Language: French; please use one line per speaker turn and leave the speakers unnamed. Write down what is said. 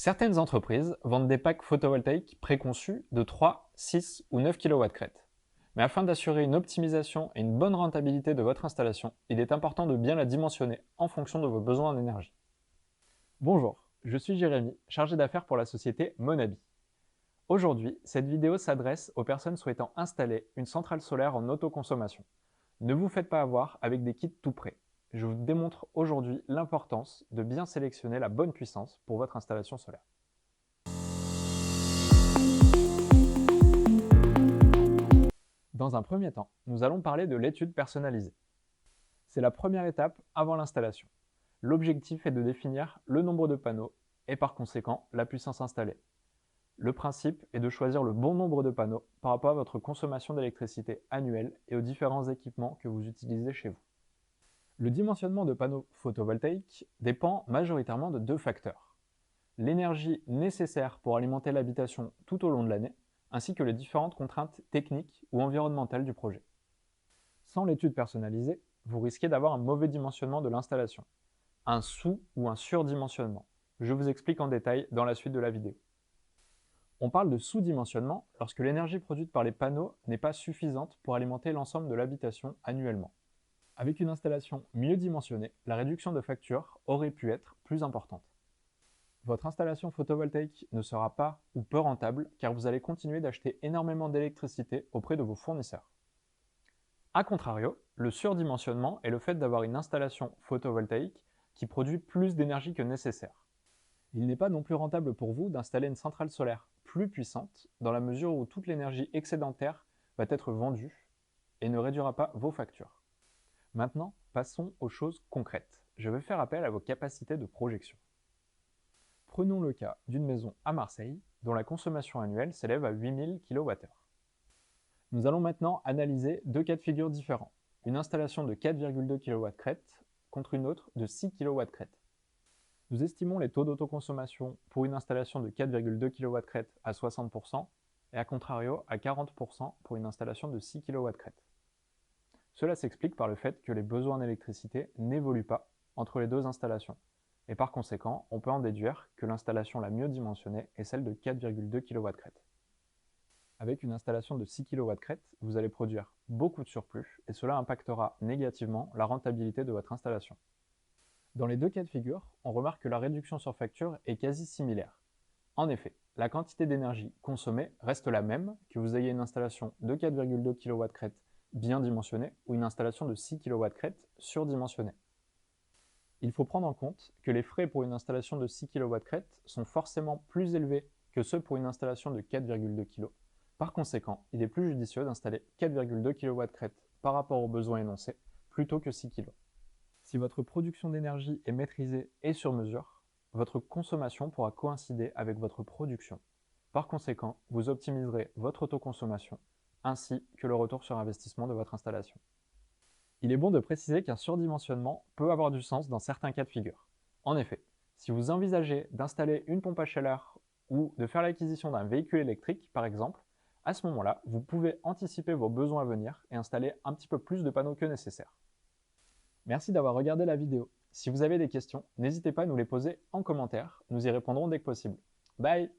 Certaines entreprises vendent des packs photovoltaïques préconçus de 3, 6 ou 9 kW-crête. Mais afin d'assurer une optimisation et une bonne rentabilité de votre installation, il est important de bien la dimensionner en fonction de vos besoins en énergie. Bonjour, je suis Jérémy, chargé d'affaires pour la société Monabi. Aujourd'hui, cette vidéo s'adresse aux personnes souhaitant installer une centrale solaire en autoconsommation. Ne vous faites pas avoir avec des kits tout prêts. Je vous démontre aujourd'hui l'importance de bien sélectionner la bonne puissance pour votre installation solaire. Dans un premier temps, nous allons parler de l'étude personnalisée. C'est la première étape avant l'installation. L'objectif est de définir le nombre de panneaux et par conséquent la puissance installée. Le principe est de choisir le bon nombre de panneaux par rapport à votre consommation d'électricité annuelle et aux différents équipements que vous utilisez chez vous. Le dimensionnement de panneaux photovoltaïques dépend majoritairement de deux facteurs. L'énergie nécessaire pour alimenter l'habitation tout au long de l'année, ainsi que les différentes contraintes techniques ou environnementales du projet. Sans l'étude personnalisée, vous risquez d'avoir un mauvais dimensionnement de l'installation, un sous- ou un surdimensionnement. Je vous explique en détail dans la suite de la vidéo. On parle de sous-dimensionnement lorsque l'énergie produite par les panneaux n'est pas suffisante pour alimenter l'ensemble de l'habitation annuellement. Avec une installation mieux dimensionnée, la réduction de facture aurait pu être plus importante. Votre installation photovoltaïque ne sera pas ou peu rentable car vous allez continuer d'acheter énormément d'électricité auprès de vos fournisseurs. A contrario, le surdimensionnement est le fait d'avoir une installation photovoltaïque qui produit plus d'énergie que nécessaire. Il n'est pas non plus rentable pour vous d'installer une centrale solaire plus puissante dans la mesure où toute l'énergie excédentaire va être vendue et ne réduira pas vos factures. Maintenant, passons aux choses concrètes. Je vais faire appel à vos capacités de projection. Prenons le cas d'une maison à Marseille dont la consommation annuelle s'élève à 8000 kWh. Nous allons maintenant analyser deux cas de figure différents. Une installation de 4,2 kW-crête contre une autre de 6 kW-crête. Nous estimons les taux d'autoconsommation pour une installation de 4,2 kW-crête à 60% et à contrario à 40% pour une installation de 6 kW-crête. Cela s'explique par le fait que les besoins en électricité n'évoluent pas entre les deux installations. Et par conséquent, on peut en déduire que l'installation la mieux dimensionnée est celle de 4,2 kW-crête. Avec une installation de 6 kW-crête, vous allez produire beaucoup de surplus et cela impactera négativement la rentabilité de votre installation. Dans les deux cas de figure, on remarque que la réduction sur facture est quasi similaire. En effet, la quantité d'énergie consommée reste la même que vous ayez une installation de 4,2 kW-crête bien dimensionnée ou une installation de 6 kW-crête surdimensionnée. Il faut prendre en compte que les frais pour une installation de 6 kW-crête sont forcément plus élevés que ceux pour une installation de 4,2 kg. Par conséquent, il est plus judicieux d'installer 4,2 kW-crête par rapport aux besoins énoncés plutôt que 6 kg. Si votre production d'énergie est maîtrisée et sur mesure, votre consommation pourra coïncider avec votre production. Par conséquent, vous optimiserez votre autoconsommation ainsi que le retour sur investissement de votre installation. Il est bon de préciser qu'un surdimensionnement peut avoir du sens dans certains cas de figure. En effet, si vous envisagez d'installer une pompe à chaleur ou de faire l'acquisition d'un véhicule électrique, par exemple, à ce moment-là, vous pouvez anticiper vos besoins à venir et installer un petit peu plus de panneaux que nécessaire. Merci d'avoir regardé la vidéo. Si vous avez des questions, n'hésitez pas à nous les poser en commentaire, nous y répondrons dès que possible. Bye!